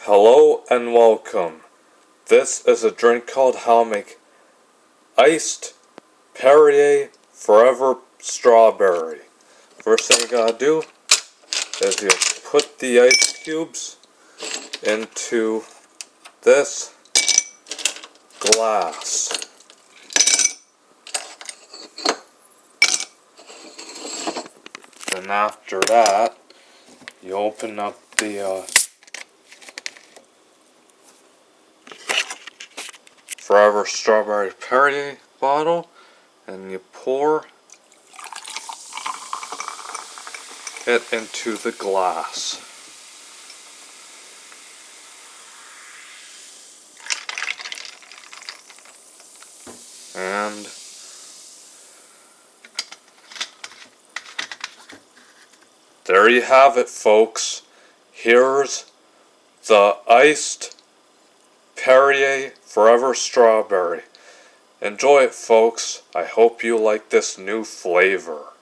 Hello and welcome. This is a drink called Helmick Iced Perrier Forever Strawberry. First thing you gotta do is you put the ice cubes into this glass. And after that, you open up the Forever Strawberry Perrier bottle and you pour it into the glass. And there you have it, folks. Here's the iced Perrier Forever Strawberry. Enjoy it, folks. I hope you like this new flavor.